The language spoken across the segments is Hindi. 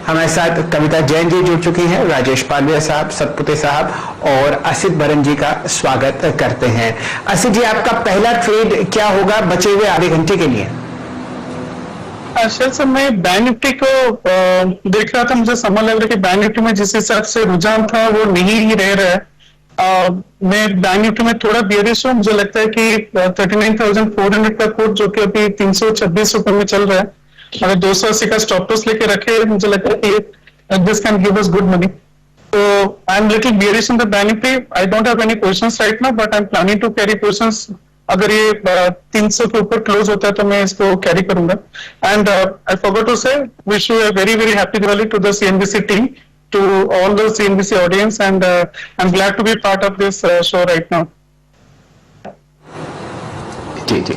हमारे साथ कविता जैन जी जुड़ चुकी हैं, राजेश पालवे साहब, सतपुते साहब और असित बरन जी का स्वागत करते हैं। असित जी, आपका पहला ट्रेड क्या होगा बचे हुए आधे घंटे के लिए? सर मैं बैंक निफ्टी को देख रहा था, मुझे समझ लग रहा है कि बैंक निफ्टी में जिस हिसाब से रुझान था वो नहीं ही रह रहा है। मैं बैंक निफ्टी में थोड़ा बियरिश हूँ। मुझे लगता है कि 39,400 का कोट जो कि अभी 326 रुपए में चल रहा है, अगर 280 का स्टॉप लॉस लेके रखे, मुझे लगता है कि this can give us good money. So I'm little bearish in the Bank Nifty. I don't have any positions right now, but I'm planning to carry positions. अगर ये 300 के ऊपर क्लोज होता है तो मैं इसको कैरी करूंगा। And I forgot to say, wish you a very very happy Diwali to the CNBC team, to all the CNBC audience, and I'm glad to be part of this show right now. जी जी,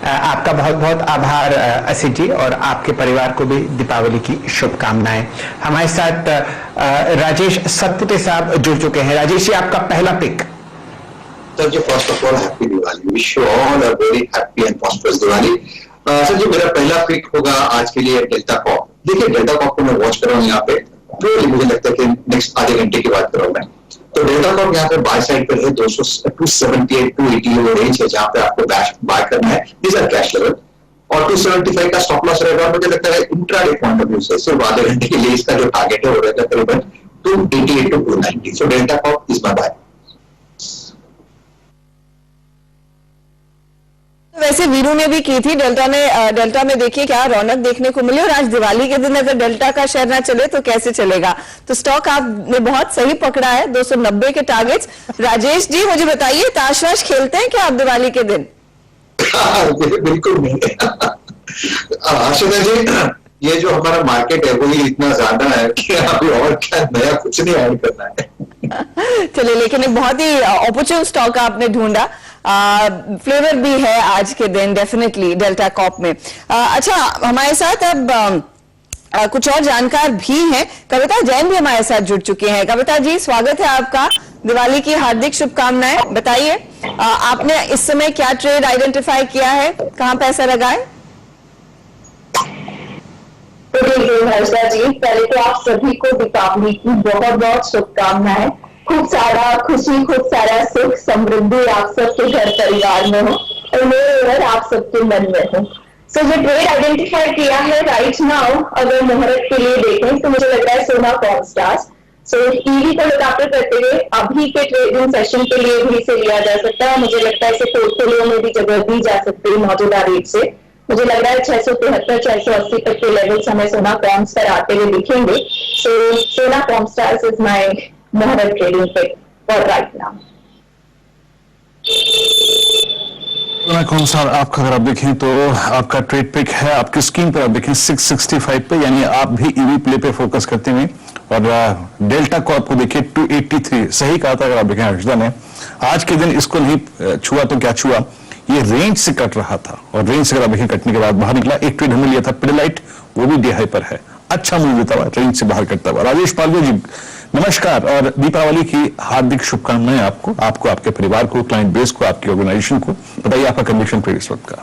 आपका बहुत बहुत आभार असित जी, और आपके परिवार को भी दीपावली की शुभकामनाएं। हमारे साथ राजेश सतपुते साहब जुड़ चुके हैं। राजेश जी, आपका पहला pick. Sir ji, first of all happy Diwali, wish you all a very happy and prosperous Diwali. Sir जी, मेरा पहला पिक होगा आज के लिए डेल्टा कॉप। देखिए, डेल्टा कॉप को मैं वॉच कर रहा हूँ यहाँ पे, तो मुझे लगता है कि नेक्स्ट आधे घंटे की बात कर रहा हूँ मैं। तो डेल्टा कॉप यहाँ पे बाय साइड पर है, 278 280 वो रेंज है जहां पे आपको बाय करना है। दिस आर कैश लेवल, और 275 का स्टॉप लॉस रहेगा। मुझे लगता है इंट्राडे पॉइंट ऑफ व्यू से सिर्फ आधे घंटे के लिए इसका जो टारगेट है वो रहेगा करीबन 288 to 290। So Delta Corp is my buy. वैसे वीरू ने भी की थी डेल्टा में देखिए क्या रौनक देखने को मिली, और आज दिवाली के दिन अगर डेल्टा का शेयर ना चले तो कैसे चलेगा। तो स्टॉक आपने बहुत सही पकड़ा है, 290 के टारगेट्स। राजेश जी, मुझे बताइए, ताश वाश खेलते हैं क्या आप दिवाली के दिन? बिल्कुल नहीं। आशुतोष जी, ये जो हमारा मार्केट है वो ही इतना ज्यादा है कि अभी और क्या नया कुछ नहीं ऐड करना है। चलिए, लेकिन एक बहुत ही ऑपर्चुन स्टॉक आपने ढूंढा, फ्लेवर भी है आज के दिन डेफिनेटली डेल्टा कॉप में। अच्छा, हमारे साथ अब कुछ और जानकार भी हैं। कविता जैन भी हमारे साथ जुड़ चुके हैं। कविता जी, स्वागत है आपका, दिवाली की हार्दिक शुभकामनाएं। बताइए, आपने इस समय क्या ट्रेड आइडेंटिफाई किया है, कहां पैसा लगाए? हर्षा जी, पहले तो आप सभी को दीपावली की बहुत बहुत शुभकामनाएं। खूब सारा खुशी, खूब सारा सुख समृद्धि आप सबके घर परिवार में हो, और मेरे आप सबके मन में हो। सो जो ट्रेड आइडेंटिफाई किया है राइट नाउ, अगर मुहूर्त के लिए देखें तो मुझे लग रहा है सोना कॉमस्टार्स। सो ईवी को लुकाते करते हुए अभी के ट्रेडिंग सेशन के लिए भी इसे लिया जा सकता है। मुझे लगता है इसे पोर्टफोलियो में भी जगह दी जा सकती है मौजूदा रेट से। मुझे लग रहा है 673 680 तक के लेवल्स हमें सोना कॉम्स पर आते हुए दिखेंगे। So Sona Comstars is my muhurat trading pick for right now. कौन सा आपका अगर आप देखें तो आपका ट्रेड पिक है, आपकी स्क्रीन पर आप देखें 665 पे, यानी आप भी ईवी प्ले पे फोकस करते हुए, और डेल्टा को आपको देखिए 283। सही कहा था अगर आप देखें हर्षदा ने, आज के दिन इसको नहीं छुआ तो क्या छुआ, ये रेंज से कट रहा था, और रेंज से अगर आप देखें कटने के बाद बाहर निकला। एक ट्रेड हमें लिया था पिडिलाइट, वो भी डीहाई पर है, अच्छा मूव देता हुआ, रेंज से बाहर कटता हुआ। राजेश पालवे जी, नमस्कार और दीपावली की हार्दिक शुभकामनाएं आपको, आपके परिवार को, क्लाइंट बेस को, आपकी ऑर्गेनाइजेशन को। बताइए आपका कंडीशन ट्रेड इस वक्त का।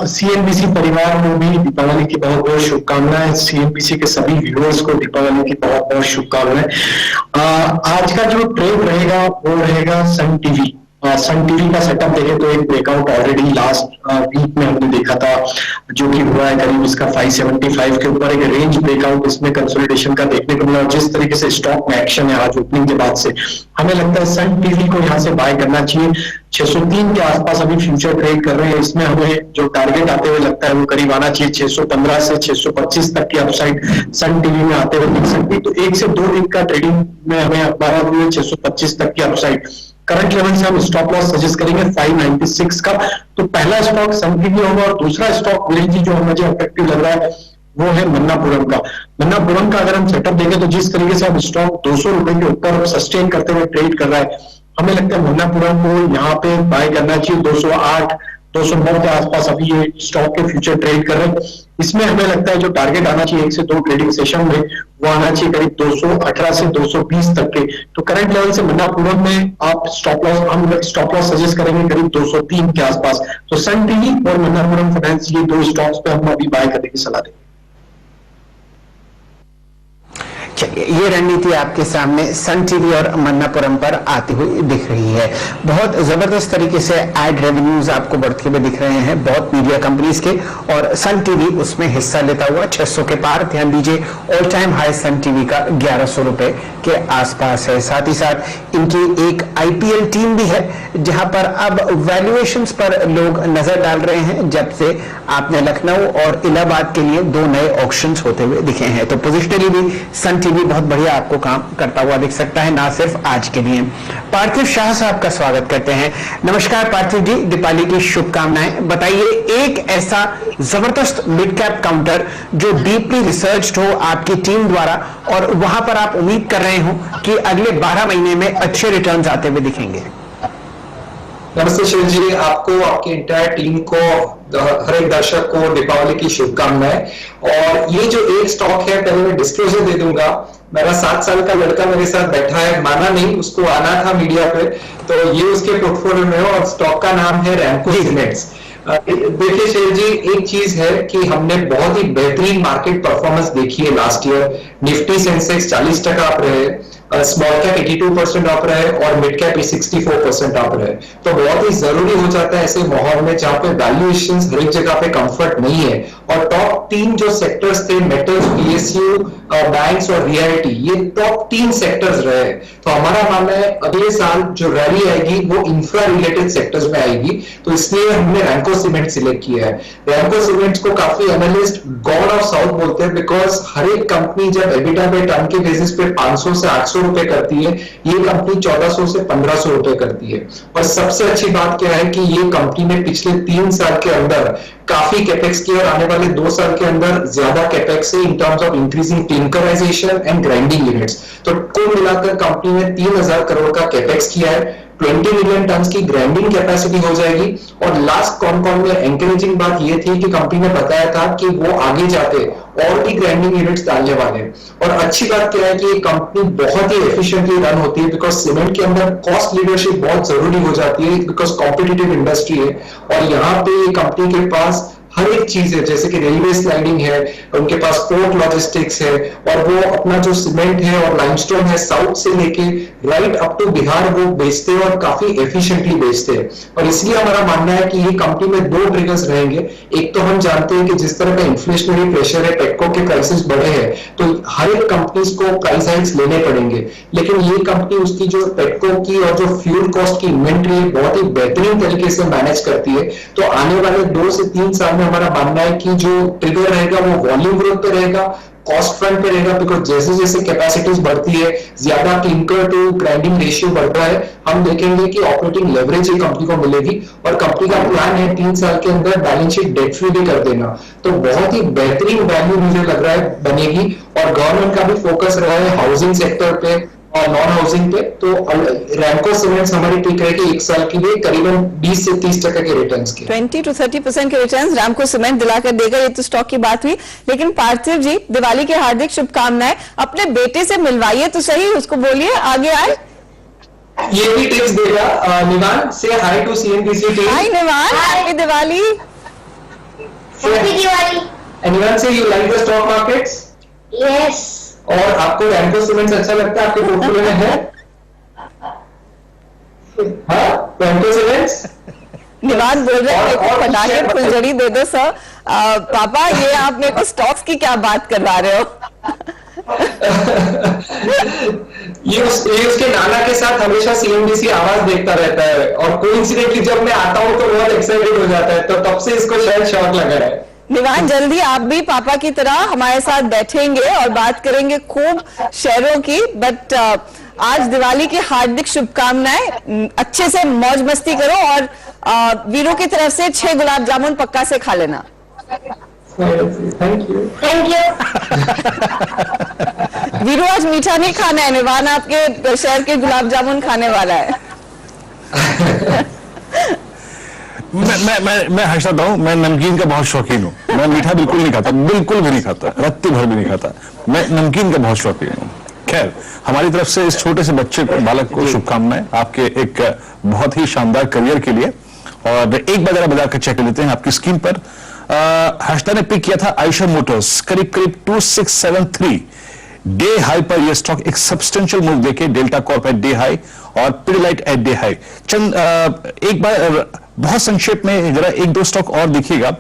सीएनबीसी परिवार को भी दीपावली की बहुत बहुत शुभकामनाएं। सीएनबीसी के सभी व्यूअर्स को दीपावली की बहुत बहुत शुभकामनाएं। आज का जो ट्रेड रहेगा वो रहेगा सन टीवी। सन टीवी का सेटअप देखें तो एक ब्रेकआउट ऑलरेडी लास्ट वीक में हमने देखा था, जो कि हुआ है करीब इसका 575 के ऊपर एक रेंज ब्रेकआउट इसमें कंसोलिडेशन का देखने को मिला। और जिस तरीके से स्टॉक में एक्शन है आज ओपनिंग के बाद से, हमें लगता है सन टीवी को यहाँ से बाय करना चाहिए। 603 के आसपास अभी फ्यूचर ट्रेड कर रहे हैं, इसमें हमें जो टारगेट आते हुए लगता है वो करीब आना चाहिए 615 से 625 तक की अपसाइड सन टीवी में आते हुए दिख सकती है। तो 1 से 2 दिन का ट्रेडिंग में हमें हमारा 625 तक की अपसाइड। करंट लेवल से हम स्टॉप लॉस सजेस्ट करेंगे 596 का। तो पहला स्टॉक सन टीवी होगा, और दूसरा स्टॉक जी जो मुझे अट्रैक्टिव लग रहा है वो है मन्नापुरम का। मन्नापुरम का अगर हम सेटअप देखें तो जिस तरीके से हम स्टॉक 200 रुपए के ऊपर सस्टेन करते हुए ट्रेड कर रहा है, हमें लगता है मन्नापुरम को यहाँ पे बाय करना चाहिए। 208 209 के आसपास अभी ये स्टॉक के फ्यूचर ट्रेड कर रहे हैं। इसमें हमें लगता है जो टारगेट आना चाहिए 1 से 2 ट्रेडिंग सेशन में, वो आना चाहिए करीब 218 से 220 तक के। तो करंट लेवल से मन्नापुरम में आप हम स्टॉप लॉस सजेस्ट करेंगे करीब 203 के आसपास। तो सन टीवी और मन्नापुरम फाइनेंस, ये 2 स्टॉक्स पे हम अभी बाय करने की सलाह देंगे। चलिए, ये रणनीति आपके सामने सन टीवी और मन्नापुरम पर आती हुई दिख रही है। बहुत जबरदस्त तरीके से एड रेवेन्यूज आपको बढ़ते हुए दिख रहे हैं बहुत मीडिया कंपनीज के, और सन टीवी उसमें हिस्सा लेता हुआ 600 के पार। ध्यान दीजिए, all time high Sun TV का 1100 रुपए के आसपास है। साथ ही साथ इनकी एक आईपीएल टीम भी है, जहां पर अब वैल्यूएशंस पर लोग नजर डाल रहे हैं, जब से आपने लखनऊ और इलाहाबाद के लिए 2 नए ऑक्शंस होते हुए दिखे हैं। तो पोजिशनली भी सन टीवी बहुत बढ़िया आपको काम करता हुआ दिख सकता है, ना सिर्फ आज के लिए। पार्थिव शाह साहब का स्वागत करते हैं। नमस्कार पार्थिव जी, दीपावली की शुभकामनाएं। बताइए, एक ऐसा जबरदस्त मिड कैप काउंटर जो डीपली रिसर्च्ड हो आपकी टीम द्वारा, और वहां पर आप उम्मीद कर रहे हो कि अगले 12 महीने में अच्छे रिटर्न्स आते हुए दिखेंगे। नमस्ते शिव जी, आपको, आपकी इंटायर टीम को, हर एक दर्शक को दीपावली की शुभकामनाएं। और ये जो एक स्टॉक है, पहले मैं डिस्क्लोजर दे दूंगा। मेरा 7 साल का लड़का मेरे साथ बैठा है, माना नहीं, उसको आना था मीडिया पे, तो ये उसके पोर्टफोलियो में हो, और स्टॉक का नाम है रैमको सीमेंट्स। देखिए शेर जी, एक चीज है कि हमने बहुत ही बेहतरीन मार्केट परफॉर्मेंस देखी है last year. Nifty Sensex 40% up रहे, स्मॉल कैप 82% अप रहे, और मिड कैप 64% अप रहे। तो बहुत ही जरूरी हो जाता है ऐसे माहौल में जहां पे वैल्यूएशंस हर एक जगह पे कंफर्ट नहीं है। और टॉप 3 जो सेक्टर्स थे, मेटल्स, पीएसयू, बैंक्स और रियलिटी, ये टॉप 3 सेक्टर्स रहे। तो हमारा मानना है अगले साल जो रैली आएगी वो इंफ्रा रिलेटेड सेक्टर्स में आएगी, तो इसलिए हमने रैमको सीमेंट सिलेक्ट किया है। रैमको सीमेंट्स को काफी एनालिस्ट गॉड ऑफ साउथ बोलते हैं, बिकॉज हर एक कंपनी जब एबिटा पे टन के बेसिस पे 500 से 800 रुपए करती है, ये कंपनी 1400 से 1500 रुपए करती है। और सबसे अच्छी बात क्या है कि ये कंपनी ने पिछले 3 साल के अंदर काफी कैपेक्स किया, और आने वाले 2 साल के अंदर ज्यादा कैपेक्स है in terms of increasing क्लिंकराइजेशन and grinding units. तो कुल मिलाकर कंपनी ने 3000 करोड़ का कैपेक्स किया है, 20 मिलियन टन की ग्राइंडिंग कैपेसिटी हो जाएगी। और लास्ट कॉन में एंकरेजिंग बात यह थी कि कंपनी ने बताया था कि वो आगे जाते और भी ग्राइंडिंग यूनिट्स डालने वाले हैं। और अच्छी बात क्या है कि ये कंपनी बहुत ही एफिशिएंटली रन होती है, बिकॉज सीमेंट के अंदर कॉस्ट लीडरशिप बहुत जरूरी हो जाती है, बिकॉज कॉम्पिटिटिव इंडस्ट्री है। और यहाँ पे ये कंपनी के पास हर एक चीज है, जैसे कि रेलवे स्लाइडिंग है, उनके पास पोर्ट लॉजिस्टिक्स है, और वो अपना जो सीमेंट है और लाइमस्टोन है, साउथ से लेके राइट अप टू बिहार वो बेचते हैं, और काफी एफिशिएंटली बेचते हैं। और इसलिए हमारा मानना है कि ये कंपनी में 2 ट्रिगर्स रहेंगे। एक तो हम जानते हैं कि जिस तरह का इन्फ्लेशनरी प्रेशर है, पेट्रो के प्राइसेस बढ़े हैं, तो हर एक कंपनीज को प्राइस हाइक्स लेने पड़ेंगे। लेकिन ये कंपनी उसकी जो पेट्रो की और जो फ्यूल कॉस्ट की इन्वेंट्री है, बहुत ही बेहतरीन तरीके से मैनेज करती है। तो आने वाले 2 से 3 साल हमारा मानना है कि जो ट्रिगर रहेगा वो वॉल्यूम ग्रोथ पे रहेगा, कॉस्ट फ्रंट पे रहेगा, बिकॉज जैसे जैसे कैपेसिटीज बढ़ती है, ज्यादा क्लिंकर टू ग्राइंडिंग रेशियो बढ़ता है, हम देखेंगे कि ऑपरेटिंग लेवरेज ये कंपनी को मिलेगी। और कंपनी का प्लान है 3 साल के अंदर बैलेंस शीट डेट फ्री भी कर देना। तो बहुत ही बेहतरीन वैल्यू मुझे लग रहा है बनेगी। और गवर्नमेंट का भी फोकस रहा है हाउसिंग सेक्टर पे और नॉन हाउसिंग पे। तो रैमको सीमेंट्स हमारी पिक रहेगी 1 साल के लिए करीबन 20 से 30% के रिटर्न्स के, 20 to 30% के रिटर्न्स रैमको सीमेंट दिलाकर देगा। ये तो स्टॉक की बात हुई, लेकिन पार्थिव जी, दिवाली की हार्दिक शुभकामनाएं। अपने बेटे से मिलवाइए तो सही, उसको बोलिए आगे आए। ये भी टिप्स देगा। निवान, से हाय टू सीएनबीसी टीम। हाय निवान, हैप्पी दिवाली। हैप्पी दिवाली। निवान से you like the stock markets? Yes. और आपको रैमको सीमेंट्स अच्छा लगता है? आपके पोर्टफोलियो में है? हाँ, रैमको सीमेंट्स। निवान बोल रहे हैं और पटाखे शेयर फुलझड़ी दे दो सर। पापा, ये आप मेरे को स्टॉक्स की क्या बात करवा रहे हो? ये उसके नाना के साथ हमेशा सीएनबीसी आवाज देखता रहता है, और कोइंसिडेंटली जब मैं आता हूं तो बहुत एक्साइटेड हो जाता है, तो तब से इसको शायद शौक लगा है। निवान, जल्दी आप भी पापा की तरह हमारे साथ बैठेंगे और बात करेंगे खूब शेयरों की। बट आज दिवाली की हार्दिक शुभकामनाएं। अच्छे से मौज मस्ती करो, और वीरों की तरफ से 6 गुलाब जामुन पक्का से खा लेना। Thank you. Thank you. Veeru, आज मीठा नहीं खाना है, निवान आपके शहर के गुलाब जामुन खाने वाला है। मैं हर्षद हूं, मैं नमकीन का बहुत शौकीन हूं। मैं मीठा बिल्कुल नहीं खाता, बिल्कुल भी नहीं खाता, रत्ती भर भी नहीं खाता। मैं नमकीन का बहुत शौकीन हूं। खैर, हमारी तरफ से इस छोटे से बच्चे को, बालक को शुभकामनाएं आपके एक बहुत ही शानदार करियर के लिए। और एक बार जरा बाजार का चेक लेते हैं आपकी स्क्रीन पर। हर्षदा ने पिक किया था आयशर मोटर्स, करीब 2673। डे हाई पर यह स्टॉक एक सब्सटेंशियल मूव देखे, Delta Corp at day high और पिडिलाइट एट डे हाई। चंद एक बार बहुत संक्षेप में जरा एक दो स्टॉक और देखिएगा।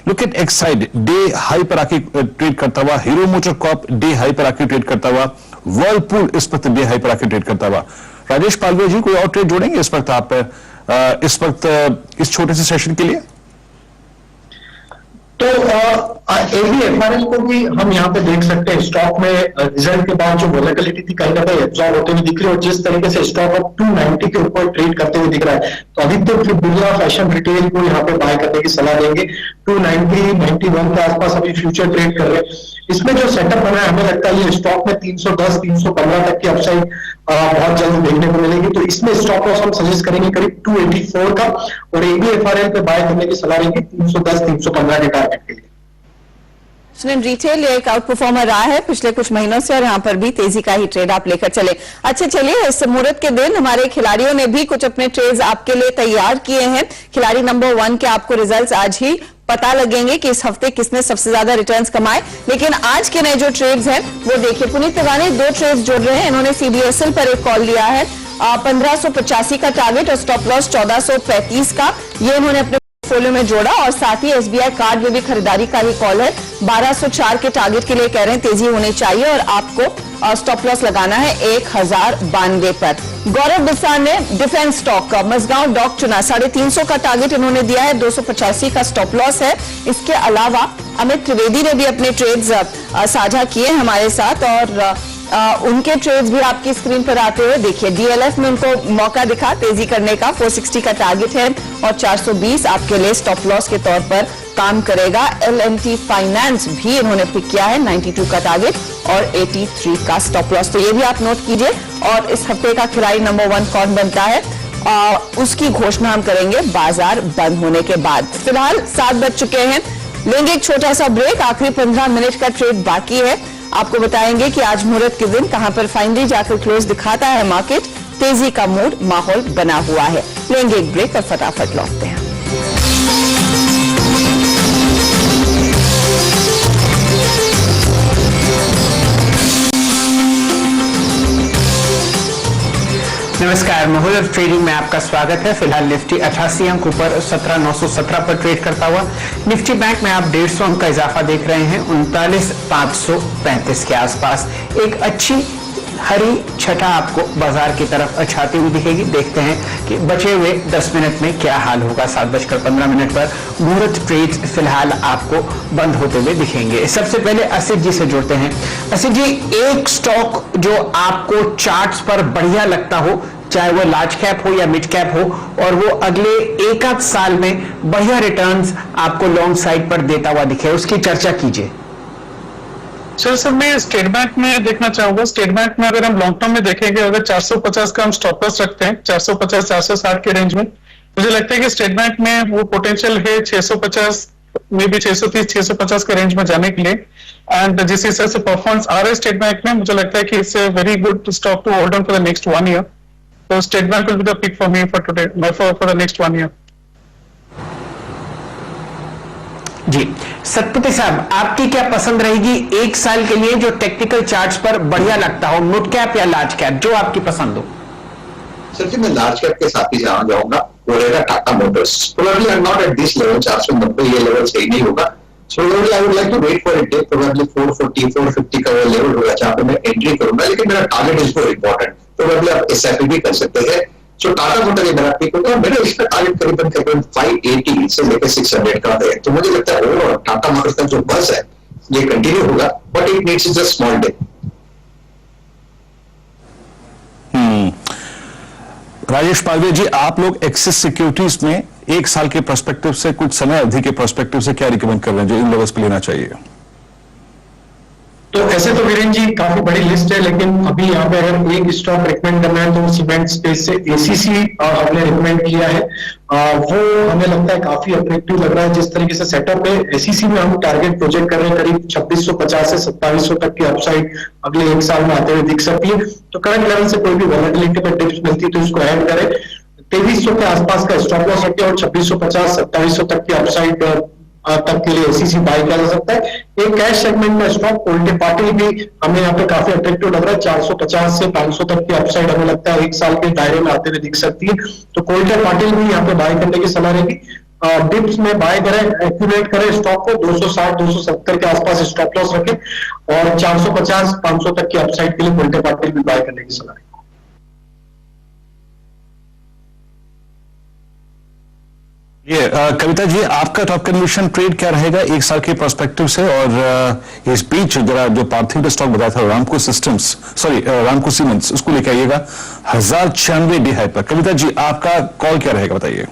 Look at Exide day high पर आके ट्रेड करता हुआ, hero motor Corp day high पर आके ट्रेड करता हुआ, वर्लपूल इस वक्त डे हाई पर आके ट्रेड करता हुआ। राजेश पालवे जी कोई और ट्रेड जोड़ेंगे इस वक्त आप इस वक्त इस छोटे से सेशन के लिए? तो ABFRL को भी हम यहाँ पे देख सकते हैं। स्टॉक में रिजल्ट के बाद जो वोलेटिलिटी थी कहीं ना कहीं एब्जॉर्ब होते हुए दिख रही है, और जिस तरीके से स्टॉक अब 290 के ऊपर ट्रेड करते हुए दिख रहा है, तो अधिकतर बिरला फैशन रिटेल को यहाँ पे बाय करने की सलाह देंगे। 290 91 के आसपास अभी फ्यूचर ट्रेड कर रहे हैं। इसमें जो सेटअप बना है, हमें लगता है ये स्टॉक में 310 315 तक की अपसाइड बहुत जल्द देखने को मिलेगी। तो इसमें स्टॉक लॉस हम सजेस्ट करेंगे करीब 284 का, और ABFRL पे बाय करने की सलाह देंगे 310 315 के टारगेट के लिए। रिटेल एक आउट परफॉर्मर रहा है पिछले कुछ महीनों से, और यहाँ पर भी तेजी का ही ट्रेड आप लेकर चले। अच्छा चलिए, इस मुहूर्त के दिन हमारे खिलाड़ियों ने भी कुछ अपने ट्रेड्स आपके लिए तैयार किए हैं। खिलाड़ी नंबर 1 के आपको रिजल्ट्स आज ही पता लगेंगे कि इस हफ्ते किसने सबसे ज्यादा रिटर्न्स कमाए। लेकिन आज के नए जो ट्रेड्स हैं वो देखिए, पुनीत तिवारी 2 ट्रेड्स जोड़ रहे हैं। इन्होंने CDSL पर एक कॉल लिया है 1585 का टारगेट और स्टॉप लॉस 1435 का, ये इन्होंने अपने पोर्टफोलियो में जोड़ा। और साथ ही SBI कार्ड में भी खरीदारी का ही कॉल है, 1204 के टारगेट के लिए कह रहे हैं तेजी होनी चाहिए और आपको स्टॉप लॉस लगाना है 1092 पर। गौरव बिस्सार ने डिफेंस स्टॉक का मजगांव डॉक चुना, 350 का टारगेट इन्होंने दिया है, 285 का स्टॉप लॉस है। इसके अलावा अमित त्रिवेदी ने भी अपने ट्रेड्स साझा किए हमारे साथ, और उनके ट्रेड्स भी आपकी स्क्रीन पर आते हुए देखिए। DLF में उनको मौका दिखा तेजी करने का, 460 का टारगेट है और 420 आपके लिए स्टॉप लॉस के तौर पर काम करेगा। L&T फाइनेंस भी इन्होंने पिक किया है, 92 का टारगेट और 83 का स्टॉप लॉस, तो ये भी आप नोट कीजिए। और इस हफ्ते का खिलाड़ी नंबर 1 कौन बनता है उसकी घोषणा हम करेंगे बाजार बंद होने के बाद। फिलहाल 7 बज चुके हैं, लेंगे एक छोटा सा ब्रेक, आखिरी 15 मिनट का ट्रेड बाकी है। आपको बताएंगे कि आज मुहूर्त के दिन कहां पर फाइनली जाकर क्लोज दिखाता है मार्केट। तेजी का मूड माहौल बना हुआ है। लेंगे एक ब्रेक और फटाफट लौटते हैं। नमस्कार, मुहूर्त ट्रेडिंग में आपका स्वागत है। फिलहाल निफ्टी 88 अंक ऊपर 17917 पर ट्रेड करता हुआ। निफ्टी बैंक में आप 150 अंक का इजाफा देख रहे हैं, 39535 के आसपास। एक अच्छी हरी छटा आपको बाजार की तरफ छाती हुई दिखेगी। देखते हैं कि बचे हुए 10 मिनट में क्या हाल होगा। 7:15 पर मुहूर्त ट्रेड फिलहाल आपको बंद होते हुए दिखेंगे। सबसे पहले असित जी से जुड़ते हैं। असित जी, एक स्टॉक जो आपको चार्ट्स पर बढ़िया लगता हो, चाहे वो लार्ज कैप हो या मिड कैप हो, और वो अगले 1 साल में बढ़िया रिटर्न्स आपको लॉन्ग साइड पर देता हुआ दिखे, उसकी चर्चा कीजिए। सर मैं स्टेट बैंक में देखना चाहूंगा। स्टेट बैंक में अगर हम लॉन्ग टर्म में देखेंगे, अगर 450 का हम स्टॉप लॉस रखते हैं 450 460 के रेंज में, मुझे लगता है कि स्टेट बैंक में वो पोटेंशियल है 650 में भी 630 650 के रेंज में जाने के लिए। एंड जिस हिसाब से परफॉर्मेंस आ रहा है स्टेट बैंक में, मुझे लगता है कि it's a very good stock to hold on for the next 1 year. तो state bank will be the pick for me for today for the next 1 year. जी सतपति साहब, आपकी क्या पसंद रहेगी 1 साल के लिए जो टेक्निकल चार्ट्स पर बढ़िया लगता हो, मिड कैप या लार्ज कैप, जो आपकी पसंद हो? सर जी, मैं लार्ज कैप के साथ ही जाऊंगा, वो रहेगा Tata motors. Probably not at this level, 490 ये लेवल सही नहीं होगा। So probably I would like to wait for it, probably 440 450 का लेवल होगा जहां पे मैं एंट्री करूंगा, लेकिन मेरा target is more important. Probably आप SIP भी कर सकते हैं। सो टाटा मोटर ये मेरा पिक होगा। मेरा इसका टारगेट करीबन 580 से लेकर 600 का है। तो मुझे लगता है ओवरऑल टाटा मोटर्स का जो बस है ये कंटिन्यू होगा, but it needs just small dip. Rajesh Palve ji, आप लोग एक्सिस सिक्योरिटीज में 1 साल के पर्सपेक्टिव से, कुछ समय अवधि के पर्सपेक्टिव से क्या रिकमेंड कर रहे हैं जो इन लेवल्स पे लेना चाहिए? तो ऐसे तो वीरेन जी काफी बड़ी लिस्ट है, लेकिन अभी यहाँ पे अगर एक स्टॉक रिकमेंड करना है तो सीमेंट स्पेस से ACC हमने रिकमेंड किया है। वो हमें लगता है काफी अट्रैक्टिव लग रहा है जिस तरीके से सेटअप है। ACC में हम टारगेट प्रोजेक्ट कर रहे हैं करीब 2650 से 2700 तक की अपसाइड अगले 1 साल में आते हुए दिख सकती है। तो करंट लेवल से कोई भी वॉलेटिलिटी पर डिप्स मिलती है तो इसको ऐड करें। 2300 के आसपास का स्टॉप लॉस रखें और 2650 2700 तक की अपसाइड तक के लिए एसीसी बाय किया जा सकता है। एक कैश सेगमेंट में स्टॉक कोल्टे पाटिल भी हमें यहाँ पे काफी अट्रैक्टिव लग रहा है। 450 से 500 तक की अपसाइड हमें लगता है 1 साल के दायरे में आते हुए दिख सकती है, तो कोल्टे पाटिल भी यहाँ पे बाय करने की सलाह रहेगी। डिप्स में बाय करें, एक्यूमुलेट करें स्टॉक को, 260-270 के आसपास स्टॉप लॉस रखें और 450-500 तक की अपसाइड के लिए कोल्टे पाटिल भी बाय करने की सलाह है। ये कविता जी, आपका टॉप कन्विक्शन ट्रेड क्या रहेगा 1 साल के पर्सपेक्टिव से? और इस बीच जरा जो पार्थिव का स्टॉक बताया था रामको सिस्टम्स, सॉरी रामको सीमेंट्स, उसको लेके आइएगा 1096 डी हाई पर। कविता जी, आपका कॉल क्या रहेगा बताइए।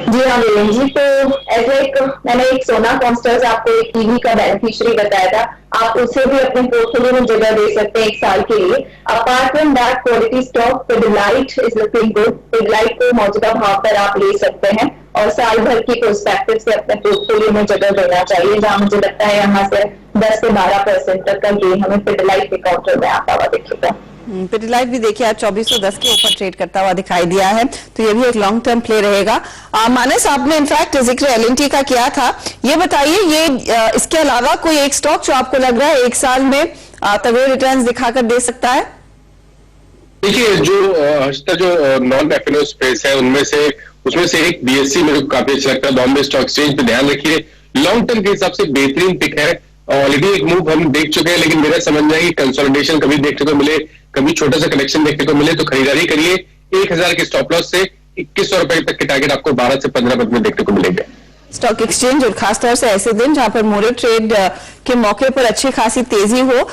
जी हाँ वीरेंद्र जी, तो मैंने एक सोना कॉन्स्टर्स आपको एक ईवी का बेनिफिशियरी बताया था, आप उसे भी अपने पोर्टफोलियो में जगह दे सकते हैं 1 साल के लिए। Apart from that quality stock Pidilite is looking good, Pidilite को मौजूदा भाव पर आप ले सकते हैं और साल भर की पर्सपेक्टिव से अपने पोर्टफोलियो में जगह देना चाहिए, जहां मुझे लगता है यहाँ से 10 से 12% तक का गेन हमें पिडिलाइट के काउंटर में आता हुआ दिखेगा। पिडिलाइट भी देखिए आज 2410 के ऊपर ट्रेड करता हुआ दिखाई दिया है, तो ये भी एक लॉन्ग टर्म प्ले रहेगा। मानस, आपने इनफैक्ट जिक्र एलएनटी का किया था, ये बताइए ये इसके अलावा कोई एक स्टॉक जो आपको लग रहा है 1 साल में तगड़े रिटर्न्स दिखाकर दे सकता है? देखिए, जो नॉन एफएनओ स्पेस है उसमें से एक बीएससी मेरे को काफी अच्छा लगता है। बॉम्बे स्टॉक एक्सचेंज पे ध्यान रखिए, लॉन्ग टर्म के हिसाब से बेहतरीन पिक है। ऑलरेडी एक मूव हम देख चुके हैं, लेकिन मेरा समझना है कि कंसोलिडेशन कभी देखने को मिले, कभी छोटा सा कलेक्शन देखने को मिले तो खरीदारी करिए। 1000 के स्टॉप लॉस से 2100 रुपए तक के टारगेट आपको 12 से 15 मिनट में देखने को मिलेंगे। स्टॉक एक्सचेंज और खासतौर से ऐसे दिन जहां पर मोरे ट्रेड के मौके पर अच्छी खासी तेजी हो,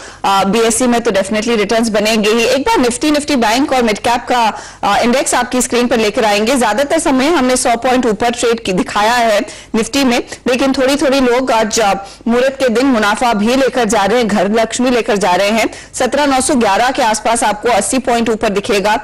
बीएससी में तो डेफिनेटली रिटर्न्स बनेंगे ही। एक बार निफ्टी बैंक और मिड कैप का इंडेक्स आपकी स्क्रीन पर लेकर आएंगे। ज्यादातर समय हमने 100 पॉइंट ऊपर ट्रेड की दिखाया है निफ्टी में, लेकिन थोड़ी लोग आज मुहूर्त के दिन मुनाफा भी लेकर जा रहे हैं, घर लक्ष्मी लेकर जा रहे हैं। 17911 के आसपास आपको 80 पॉइंट ऊपर दिखेगा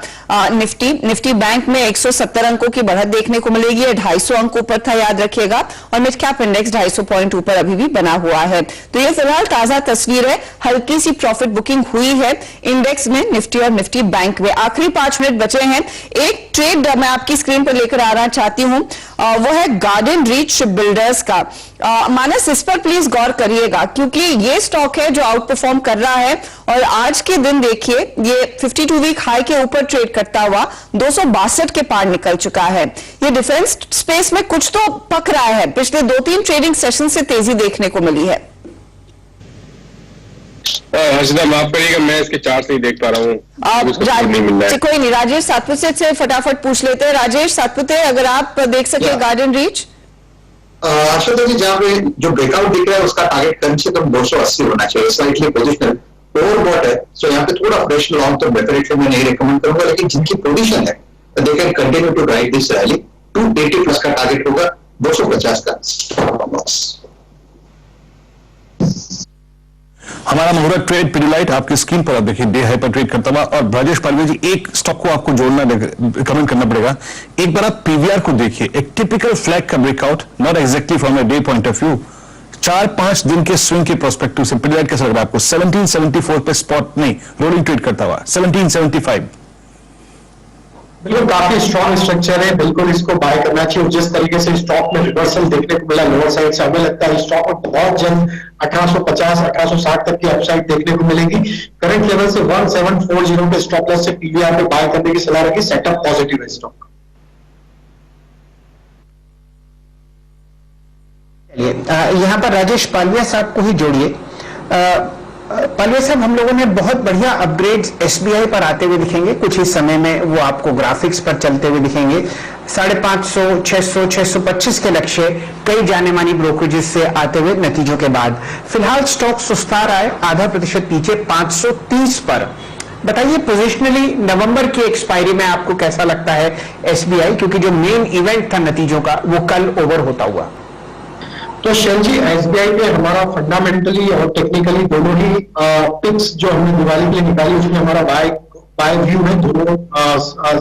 निफ्टी बैंक में 170 अंकों की बढ़त देखने को मिलेगी, 250 अंक ऊपर था याद रखिएगा, और मिड कैप इंडेक्स 250 पॉइंट ऊपर अभी भी बना हुआ है। तो ये फिलहाल ताजा तस्वीर है, हल्की सी प्रॉफिट बुकिंग हुई है इंडेक्स में, निफ्टी और निफ्टी बैंक में। आखिरी 5 मिनट बचे हैं, एक ट्रेड मैं आपकी स्क्रीन पर लेकर आना चाहती हूं, वो है गार्डन रीच शिप बिल्डर्स का। मानस, इस पर प्लीज गौर करिएगा क्योंकि ये स्टॉक है जो आउट परफॉर्म कर रहा है और आज के दिन देखिए ये 52 वीक हाई के ऊपर ट्रेड करता हुआ 262 के पार निकल चुका है। ये डिफेंस स्पेस में कुछ तो पक रहा है, पिछले 2-3 ट्रेडिंग सेशन से तेजी देखने को मिली है। हर्षदा, माफ करिएगा, मैं इसके चार्ट नहीं देख पा रहा हूँ, कोई नहीं, राजेश सातपुते से फटाफट पूछ लेते हैं। राजेश सातपुते, अगर आप देख सके गार्डन रीच। आशुतोष जी, जहाँ पे जो ब्रेकआउट दिख रहा है उसका टारगेट कम से कम 280 होना चाहिए, स्लाइटली पोजिशनल ओवरबॉट है, सो यहाँ पे थोड़ा फ्रेश लॉन्ग टर्म डेफिनेटली मैं नहीं रिकमेंड करूंगा, लेकिन जिनकी पोजीशन है they can continue to ride this rally. 280 plus का टारगेट होगा, 250 का स्टॉप लॉस। हमारा मुहूर्त ट्रेड पिडिलाइट आपकी स्क्रीन पर आप देखिए डे हाई पर ट्रेड करता हुआ। और ब्रजेश पालवे जी, एक स्टॉक को आपको जोड़ना कमेंट करना पड़ेगा, एक बार आप पीवीआर को देखिए, एक टिपिकल फ्लैग का breakout, not exactly from a day point of view, 4-5 दिन के स्विंग के पर्सपेक्टिव से पिडिलाइट कैसा लग रहा है आपको? 1774 पे स्पॉट नहीं, रोलिंग ट्रेड करता हुआ 1775। बिल्कुल काफी स्ट्रॉन्ग स्ट्रक्चर है, बिल्कुल इसको बाय करना चाहिए। जिस तरीके से स्टॉक में रिवर्सल देखने को मिला लोअर साइड से, हमें लगता है स्टॉक में बहुत जल्द 1850-1860 तक की अपसाइड देखने को मिलेगी। करंट लेवल से 1740 के स्टॉप लॉस से पीवीआर पे बाय करने की सलाह रखी, सेटअप पॉजिटिव है स्टॉक। यहाँ पर राजेश पालविया साहब को ही जोड़िए। पालविया साहब, हम लोगों ने बहुत बढ़िया अपग्रेड्स एसबीआई पर आते हुए दिखेंगे, कुछ ही समय में वो आपको ग्राफिक्स पर चलते हुए दिखेंगे। 550, 600, 625 के लक्ष्य कई जाने मानी ब्रोकरेजेस से आते हुए नतीजों के बाद फिलहाल स्टॉक सुस्ता रहा है, 0.5% पीछे 530 पर। बताइए पोजिशनली नवंबर की एक्सपायरी में आपको कैसा लगता है एसबीआई, क्योंकि जो मेन इवेंट था नतीजों का वो कल ओवर होता हुआ। तो शैल जी, एसबीआई पे हमारा फंडामेंटली और टेक्निकली दोनों ही पिक्स जो हमने दिवाली के लिए निकाली उसमें हमारा बाय व्यू है दोनों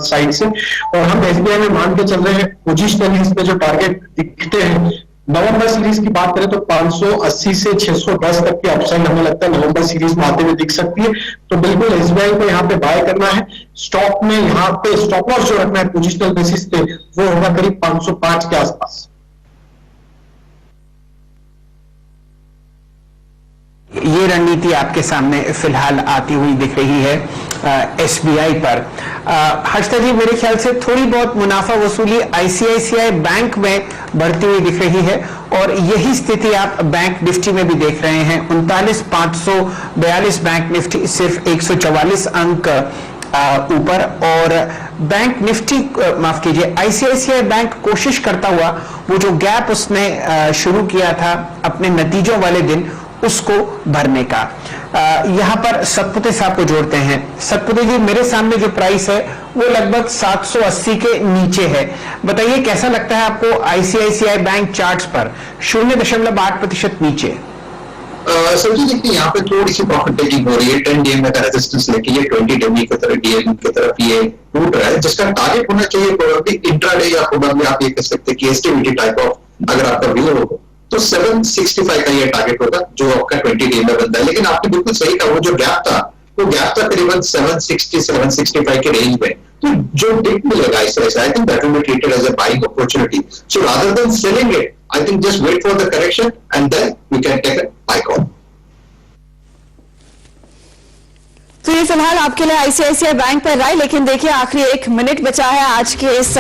साइड से, और हम एसबीआई में मान के चल रहे हैं पोजिशनली इसमें जो टारगेट दिखते हैं। नवंबर सीरीज की बात करें तो 580 से 610 तक की अपसाइड हमें लगता है नवंबर सीरीज में आते हुए दिख सकती है। तो बिल्कुल एसबीआई को यहाँ पे बाय करना है। स्टॉक में यहाँ पे स्टॉप लॉस जो रखना है पोजिशनल बेसिस पे वो होगा करीब 505 के आसपास। रणनीति आपके सामने फिलहाल आती हुई दिख रही है SBI पर। हर्षिता जी, मेरे ख्याल से थोड़ी बहुत मुनाफा वसूली ICICI बैंक में बढ़ती हुई दिख रही है और यही स्थिति आप बैंक निफ्टी में भी देख रहे हैं। 39,542 बैंक निफ्टी सिर्फ 144 अंक ऊपर, और बैंक निफ्टी माफ कीजिए ICICI बैंक कोशिश करता हुआ वो जो गैप उसने शुरू किया था अपने नतीजों वाले दिन उसको भरने का। यहां पर सतपुते साहब को जोड़ते हैं। सतपुते जी, मेरे सामने जो प्राइस है वो लगभग 780 के नीचे है। बताइए कैसा लगता है आपको ICICI बैंक चार्ट्स पर 0.8% नीचे? सर जी देखिए, यहाँ पे थोड़ी सी प्रॉफिट टेकिंग हो रही है। 10 डीएम का रेजिस्टेंस लेके ये 20 डीएम की तरफ डीएम की तरफ ये टूट रहा है, जिसका टारगेट होना चाहिए प्रोबेबली इंट्राडे या प्रोबेबली आप ये कह सकते हैं कि एस्टिमेटेड टाइप ऑफ अगर आपका व्यू हो तो 765 का ये टारगेट होगा जो आपका 20 डीएम में बनता है। लेकिन आपने बिल्कुल सही कहा, वो जो गैप था वो गैप था करीबन 760-765 के रेंज में। तो जो डिप मिलेगा इस तरह से, I think that will be treated as a buying opportunity. So rather than selling it, I think just wait for the correction and then we can take a buy call. तो ये फिलहाल आपके लिए ICICI बैंक पर राय, लेकिन देखिए आखिरी 1 मिनट बचा है आज के इस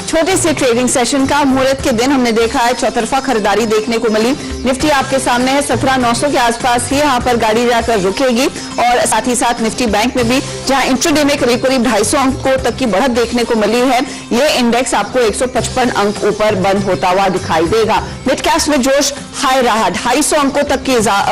छोटे से ट्रेडिंग सेशन का। मुहूर्त के दिन हमने देखा है चौतरफा खरीदारी देखने को मिली। निफ्टी आपके सामने है 17,900 के आसपास ही यहाँ पर गाड़ी जाकर रुकेगी, और साथ ही साथ निफ्टी बैंक में भी जहाँ इंट्राडे में करीब करीब 250 अंकों तक की बढ़त देखने को मिली है, ये इंडेक्स आपको 155 अंक ऊपर बंद होता हुआ दिखाई देगा। मिड कैप में जोश हाई रहा, 250 अंकों तक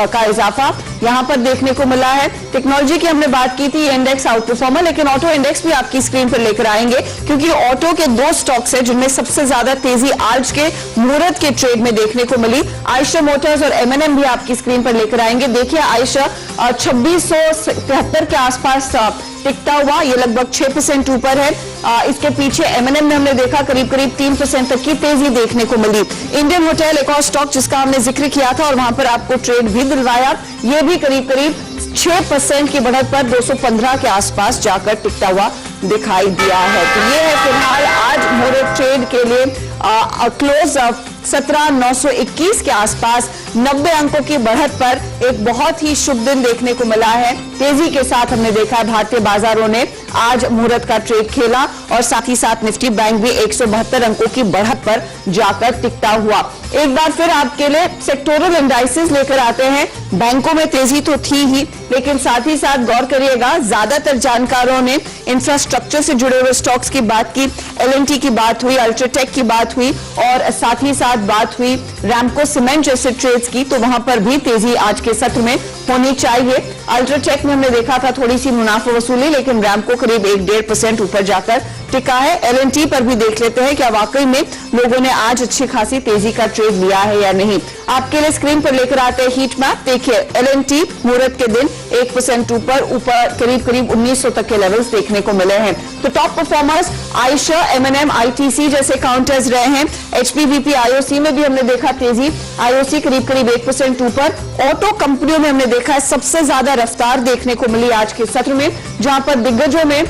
का इजाफा यहाँ पर देखने को मिला है। टेक्नोलॉजी की हमने बात की थी, इंडेक्स आउट परफॉर्मर, लेकिन ऑटो इंडेक्स भी आपकी स्क्रीन पर लेकर आएंगे, क्योंकि ऑटो के 2 स्टॉक्स है जिनमें सबसे ज्यादा तेजी आज के मुहूर्त के ट्रेड में देखने को मिली। आयशर मोटर्स और M&M भी आपकी स्क्रीन पर लेकर आएंगे। देखिए आयशर 2673 के आसपास टिकता हुआ, ये लगभग 6% ऊपर है। इसके पीछे M&M में हमने देखा करीब करीब 3% तक की तेजी देखने को मिली। इंडियन होटल एक और स्टॉक जिसका हमने जिक्र किया था और वहां पर आपको ट्रेड भी दिलवाया, ये भी करीब करीब 6% की बढ़त पर 215 के आसपास जाकर टिकता हुआ दिखाई दिया है। तो ये है फिलहाल आज मुहूर्त ट्रेड के लिए क्लोज 17,921 के आसपास 90 अंकों की बढ़त पर एक बहुत ही शुभ दिन देखने को मिला है। तेजी के साथ हमने देखा है भारतीय बाजारों ने आज मुहूर्त का ट्रेड खेला, और साथ ही साथ निफ्टी बैंक भी 172 अंकों की बढ़त पर जाकर टिकता हुआ। एक बार फिर आपके लिए सेक्टोरल इंडाइसेस लेकर आते हैं। बैंकों में तेजी तो थी ही, लेकिन साथ ही साथ गौर करिएगा ज्यादातर जानकारों ने इंफ्रास्ट्रक्चर से जुड़े हुए स्टॉक्स की बात की, L&T की बात हुई, अल्ट्राटेक की बात हुई, और साथ ही साथ बात हुई रैमको सीमेंट जैसे ट्रेड्स की, तो वहां पर भी तेजी आज के सत्र में होनी चाहिए। अल्ट्राटेक में हमने देखा था थोड़ी सी मुनाफा वसूली, लेकिन रैमको करीब 1-1.5% ऊपर जाकर टिका है। L&T पर भी देख लेते हैं क्या वाकई में लोगों ने आज अच्छी खासी तेजी का ट्रेड लिया है या नहीं। आपके लिए स्क्रीन पर लेकर आते हैं हीट मैप। देखिए L&T मुहूर्त के दिन 1% ऊपर करीब करीब 1900 तक के लेवल्स देखने को मिले हैं। तो top performers Eicher, M&M, ITC जैसे काउंटर्स रहे हैं। HPVP, IOC में भी हमने देखा तेजी, IOC करीब करीब 1% ऊपर। ऑटो कंपनियों में हमने देखा है सबसे ज्यादा रफ्तार देखने को मिली आज के सत्र में, जहां पर दिग्गजों में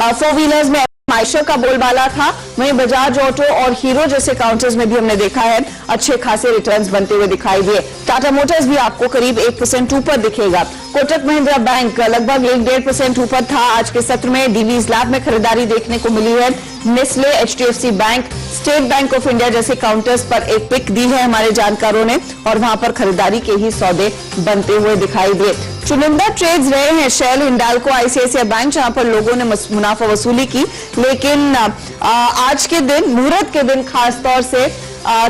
4 व्हीलर्स में आयशर का बोलबाला था, वहीं बजाज ऑटो और हीरो जैसे काउंटर्स में भी हमने देखा है अच्छे खासे रिटर्न्स बनते हुए दिखाई दिए। टाटा मोटर्स भी आपको करीब 1% ऊपर दिखेगा। कोटक महिंद्रा बैंक लगभग 1-1.5% ऊपर था आज के सत्र में। डीवीज लैब में खरीदारी देखने को मिली है। Nestle, HDFC bank, state bank of India जैसे काउंटर्स पर एक पिक दी है हमारे जानकारों ने, और वहां पर खरीदारी के ही सौदे बनते हुए दिखाई दिए। चुनिंदा ट्रेड्स रहे हैं शेल, हिंडाल्को, ICICI बैंक, जहां पर लोगों ने मुनाफा वसूली की, लेकिन आज के दिन मुहूर्त के दिन खास तौर से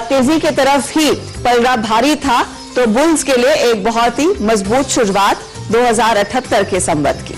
तेजी के तरफ ही पलड़ा भारी था। तो बुल्स के लिए एक बहुत ही मजबूत शुरुआत 2078 के संवत की।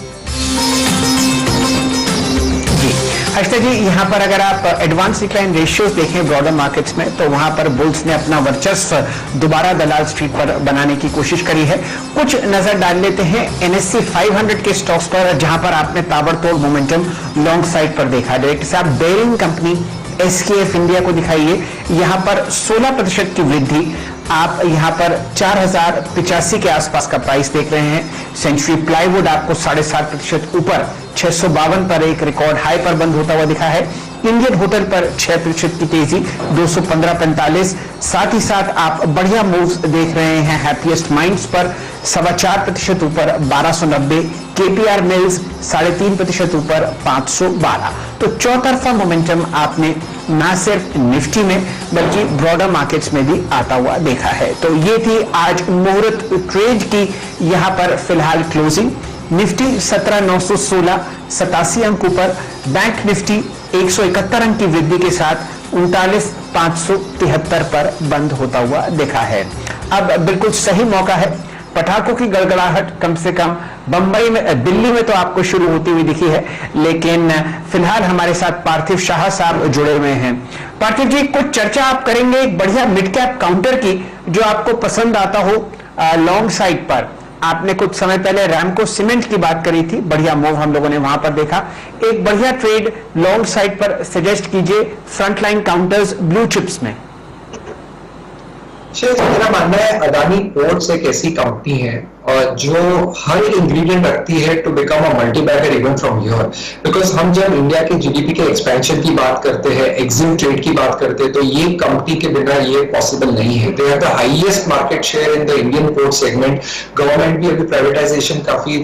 हर्षिता जी, यहाँ पर अगर आप एडवांस डिक्लाइन रेशियोज देखें ब्रॉडर मार्केट्स में, तो वहां पर बुल्स ने अपना वर्चस्व दोबारा दलाल स्ट्रीट पर बनाने की कोशिश करी है। कुछ नजर डाल लेते हैं NSE 500 के स्टॉक्स पर, जहां पर आपने ताबड़तोड़ मोमेंटम लॉन्ग साइड पर देखा। डायरेक्टर साहब, बेयरिंग कंपनी SKF इंडिया को दिखाइए, यहाँ पर 16% की वृद्धि। आप यहाँ पर 4085 के आसपास का प्राइस देख रहे हैं। सेंचुरी प्लाईवुड आपको 7.5% ऊपर 652 पर एक रिकॉर्ड हाई पर बंद होता हुआ दिखा है। इंडियन होटल पर 6% की तेजी 215.45। साथ ही साथ आप बढ़िया मूव्स देख रहे हैं हैप्पीएस्ट माइंड्स पर 4.25% ऊपर 1290, केपीआर मिल्स 3.5% ऊपर 512। तो चौतरफा मोमेंटम आपने ना सिर्फ निफ्टी में बल्कि ब्रॉडर मार्केट्स में भी आता हुआ देखा है। तो ये थी आज मुहूर्त ट्रेड की यहाँ पर फिलहाल क्लोजिंग। निफ्टी 17,916 87 अंक ऊपर, बैंक निफ्टी 171 अंक की वृद्धि के साथ 39,573 पर बंद होता हुआ देखा है। अब बिल्कुल सही मौका है, पटाखों की गड़गड़ाहट कम से कम बंबई में, दिल्ली में तो आपको शुरू होती हुई दिखी है, लेकिन फिलहाल हमारे साथ पार्थिव शाह साहब जुड़े हुए हैं। पार्थिव जी, कुछ चर्चा आप करेंगे एक बढ़िया मिड कैप काउंटर की जो आपको पसंद आता हो लॉन्ग साइड पर। आपने कुछ समय पहले रैमको सीमेंट की बात करी थी, बढ़िया मूव हम लोगों ने वहां पर देखा। एक बढ़िया ट्रेड लॉन्ग साइड पर सजेस्ट कीजिए फ्रंटलाइन काउंटर्स ब्लू चिप्स में। मेरा मानना है अदानी पोर्ट्स एक ऐसी कंपनी है और जो हर इंग्रेडिएंट रखती है to become a multi bagger even from here. Because हम जब इंडिया के जीडीपी के एक्सपेंशन की बात करते हैं, एक्सिम ट्रेड की बात करते हैं, तो ये कंपनी के बिना ये पॉसिबल नहीं है। They have the highest market share in the Indian port segment. Government भी अभी प्राइवेटाइजेशन काफी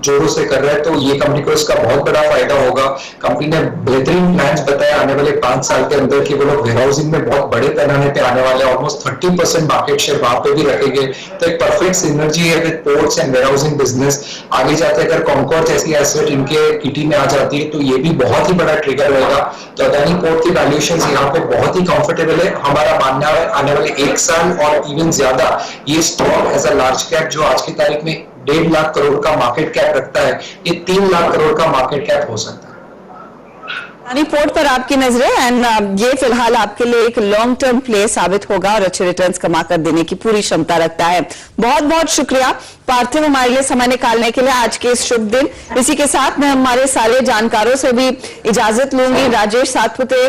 जोरों से कर रहा है, तो ये कंपनी को इसका बहुत बड़ा फायदा होगा। कंपनी ने बेहतरीन प्लान्स बताए आने वाले 5 साल के अंदर कि वो लोग वेयरहाउसिंग में बहुत बड़े पैमाने पे आने वाले, ऑलमोस्ट 30% मार्केट शेयर वहां पे भी रखेंगे। तो एक परफेक्ट सिनर्जी है with ports and warehousing business. आगे जाते अगर कॉन्कॉर जैसी एसेट इनके किटी में आ जाती है तो ये भी बहुत ही बड़ा ट्रिगर रहेगा। तो अदानी पोर्ट की वैल्यूएशंस यहाँ पे बहुत ही कंफर्टेबल है। हमारा मानना है आने वाले 1 साल और इवन ज्यादा ये stock as a large cap जो आज की तारीख में 1.5 लाख करोड़ का मार्केट कैप रखता है, ये 3 लाख करोड़ का मार्केट कैप हो सकता है। रिपोर्ट पर आपकी नजरें एंड ये फिलहाल आपके लिए एक लॉन्ग टर्म प्ले साबित होगा और अच्छे रिटर्न्स कमाकर देने की पूरी क्षमता रखता है। बहुत बहुत शुक्रिया पार्थिव हमारे लिए समय निकालने के लिए आज के इस शुभ दिन। इसी के साथ मैं हमारे सारे जानकारों से भी इजाजत लूंगी। राजेश सातपुते,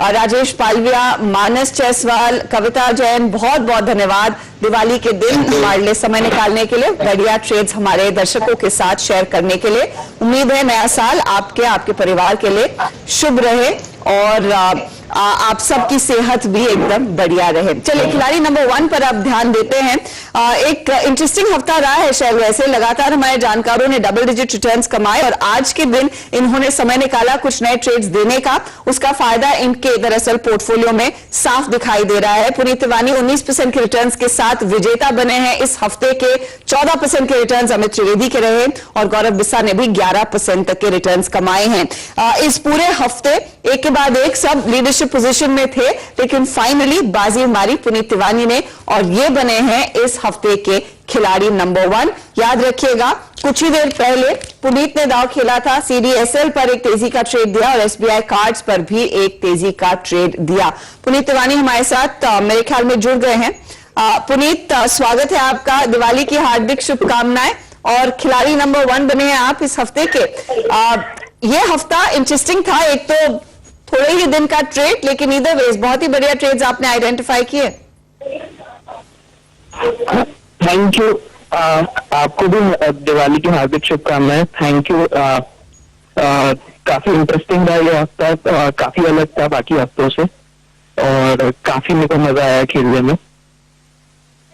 राजेश पालविया, मानस जायसवाल, कविता जैन, बहुत बहुत धन्यवाद दिवाली के दिन हमारे लिए समय निकालने के लिए, बढ़िया ट्रेड्स हमारे दर्शकों के साथ शेयर करने के लिए। उम्मीद है नया साल आपके परिवार के लिए शुभ रहे और आप सबकी सेहत भी एकदम बढ़िया रहे। चलिए खिलाड़ी नंबर 1 पर अब ध्यान देते हैं। एक इंटरेस्टिंग हफ्ता रहा है शायद, वैसे लगातार हमारे जानकारों ने डबल डिजिट रिटर्न्स कमाए और आज के दिन इन्होंने समय निकाला कुछ नए ट्रेड्स देने का। उसका फायदा इनके दरअसल पोर्टफोलियो में साफ दिखाई दे रहा है। पुनीत तिवारी 19% के रिटर्न्स के साथ विजेता बने हैं। इस हफ्ते के 14% के रिटर्न्स अमित त्रिवेदी के रहे और गौरव बिस्सा ने भी 11% तक के रिटर्न्स कमाए हैं। इस पूरे हफ्ते एक के बाद एक सब लीडरशिप पोजीशन में थे, लेकिन फाइनली बाजी मारी पुनीत तिवारी ने और ये बने हैं इस हफ्ते के खिलाड़ी नंबर 1। याद रखिएगा कुछ ही देर पहले पुनीत ने दाव खेला था, CDSL पर एक तेजी का ट्रेड दिया और SBI कार्ड्स पर भी एक तेजी का ट्रेड दिया। पुनीत तिवारी हमारे साथ मेरे ख्याल में जुड़ गए हैं। पुनीत, स्वागत है आपका, दिवाली की हार्दिक शुभकामनाएं और खिलाड़ी नंबर 1 बने हैं आप इस हफ्ते के। ये हफ्ता इंटरेस्टिंग था, एक तो थोड़े ही दिन का ट्रेड, लेकिन इधर वेज बहुत ही बढ़िया ट्रेड्स आपने आइडेंटिफाई किए। थैंक यू, आपको भी दिवाली की हार्दिक शुभकामनाएं। Thank you. काफी इंटरेस्टिंग रहा ये हफ्ता, काफी अलग था बाकी हफ्तों से और काफी मेरे को मजा आया खेलने में।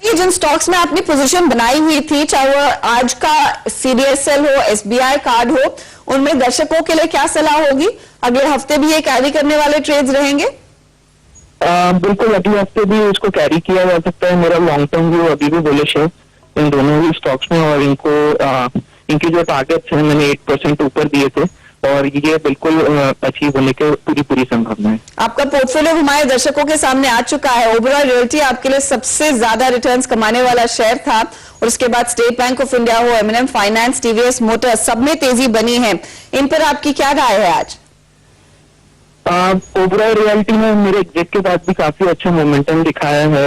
ये जिन स्टॉक्स में आपने पोजीशन बनाई हुई थी, चाहे वो आज का CDSL हो, SBI कार्ड हो, उनमें दर्शकों के लिए क्या सलाह होगी? अगले हफ्ते भी ये कैरी करने वाले ट्रेड्स रहेंगे? बिल्कुल, अगले हफ्ते भी इसको कैरी किया जा सकता है। मेरा लॉन्ग टर्म व्यू अभी भी बुलिश है इन दोनों ही स्टॉक्स में और इनकी जो टारगेट्स हैं मैंने 8% ऊपर दिए थे और ये बिल्कुल अचीव होने के पूरी संभावना है। आपका पोर्टफोलियो हमारे दर्शकों के सामने आ चुका है। ओबेरॉय रियल्टी आपके लिए सबसे ज्यादा रिटर्न्स कमाने वाला शेयर था और उसके बाद स्टेट बैंक ऑफ इंडिया हो, M&M फाइनेंस, TVS मोटर्स, सब में तेजी बनी है। इन पर आपकी क्या राय है आज? ओबेरॉय रियल्टी में मेरे एग्जिट के बाद भी काफी अच्छा मोमेंटम दिखाया है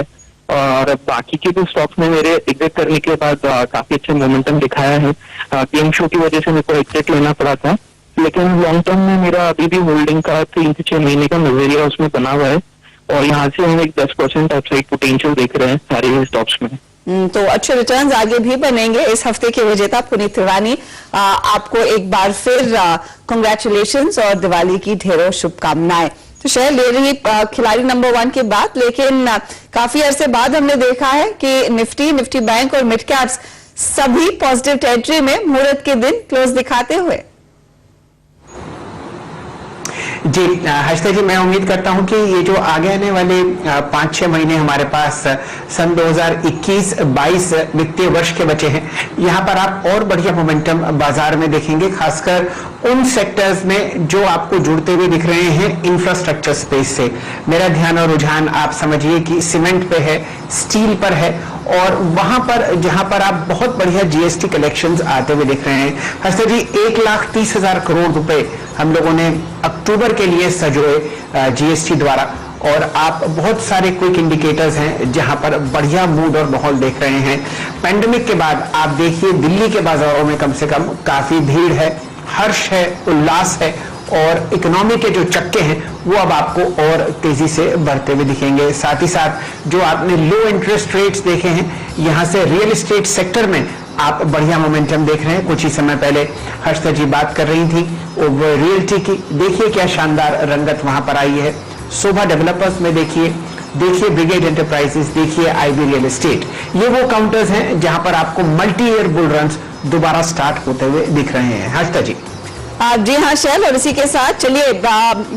और बाकी के भी स्टॉक्स में मेरे एग्जिट करने के बाद काफी अच्छा मोमेंटम दिखाया है। गेम शो की वजह से मेरे को एग्जिट लेना पड़ा था, लेकिन लॉन्ग टर्म में मेरा अभी भी होल्डिंग का 3 से 6 महीने का नजरिया उसमें बना हुआ है और यहाँ से हम एक 10% अपसाइड पोटेंशियल देख रहे हैं सारे स्टॉक्स में। तो अच्छे रिटर्न्स आगे भी बनेंगे। इस हफ्ते के विजेता पुनीत तिवारी, आपको एक बार फिर कांग्रेचुलेशंस और दिवाली की ढेरों शुभकामनाएं। तो शेयर ले रही खिलाड़ी नंबर 1 की बात, लेकिन काफी अरसे बाद हमने देखा है कि निफ्टी बैंक और मिड कैप्स सभी पॉजिटिव टेरिटरी में मुहूर्त के दिन क्लोज दिखाते हुए। जी हर्षिता जी, मैं उम्मीद करता हूं कि ये जो आगे आने वाले 5-6 महीने हमारे पास सन 2021-22 वित्तीय वर्ष के बचे हैं, यहाँ पर आप और बढ़िया मोमेंटम बाजार में देखेंगे, खासकर उन सेक्टर्स में जो आपको जुड़ते हुए दिख रहे हैं इंफ्रास्ट्रक्चर स्पेस से। मेरा ध्यान और रुझान आप समझिए कि सीमेंट पे है, स्टील पर है, और वहां पर जहां पर आप बहुत बढ़िया जीएसटी कलेक्शंस आते हुए दिख रहे हैं। हर्षिता जी, 1,30,000 करोड़ रुपए हम लोगों ने अक्टूबर के लिए सजोए जीएसटी द्वारा, और आप बहुत सारे क्विक इंडिकेटर्स हैं जहां पर बढ़िया मूड और माहौल देख रहे हैं। पैंडेमिक के बाद आप देखिए दिल्ली के बाजारों में कम से कम काफी भीड़ है, हर्ष है, उल्लास है, और इकोनॉमी के जो चक्के हैं वो अब आपको और तेजी से बढ़ते हुए दिखेंगे। साथ ही साथ जो आपने लो इंटरेस्ट रेट्स देखे हैं, यहां से रियल एस्टेट सेक्टर में आप बढ़िया मोमेंटम देख रहे हैं। कुछ ही समय पहले हर्षिता जी बात कर रही थी रियल्टी की, देखिए क्या शानदार रंगत वहां पर आई है। शोभा डेवलपर्स में देखिए ब्रिगेड एंटरप्राइजेस, देखिए आईबी रियल एस्टेट, ये वो काउंटर्स हैं जहां पर आपको मल्टी ईयर बुल रन्स दोबारा स्टार्ट होते हुए दिख रहे हैं। हर्षिता जी। जी हाँ शैल, और इसी के साथ चलिए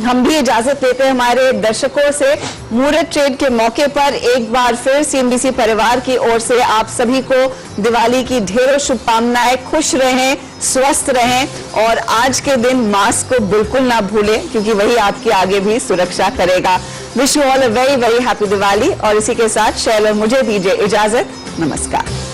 हम भी इजाजत लेते हैं हमारे दर्शकों से। मुहूर्त ट्रेड के मौके पर एक बार फिर सीएनबीसी परिवार की ओर से आप सभी को दिवाली की ढेरों शुभकामनाएं। खुश रहें, स्वस्थ रहें, और आज के दिन मास्क को बिल्कुल ना भूलें, क्योंकि वही आपकी आगे भी सुरक्षा करेगा। Wish you all a very very happy Diwali. और इसी के साथ शैल और मुझे दीजिए इजाजत। नमस्कार।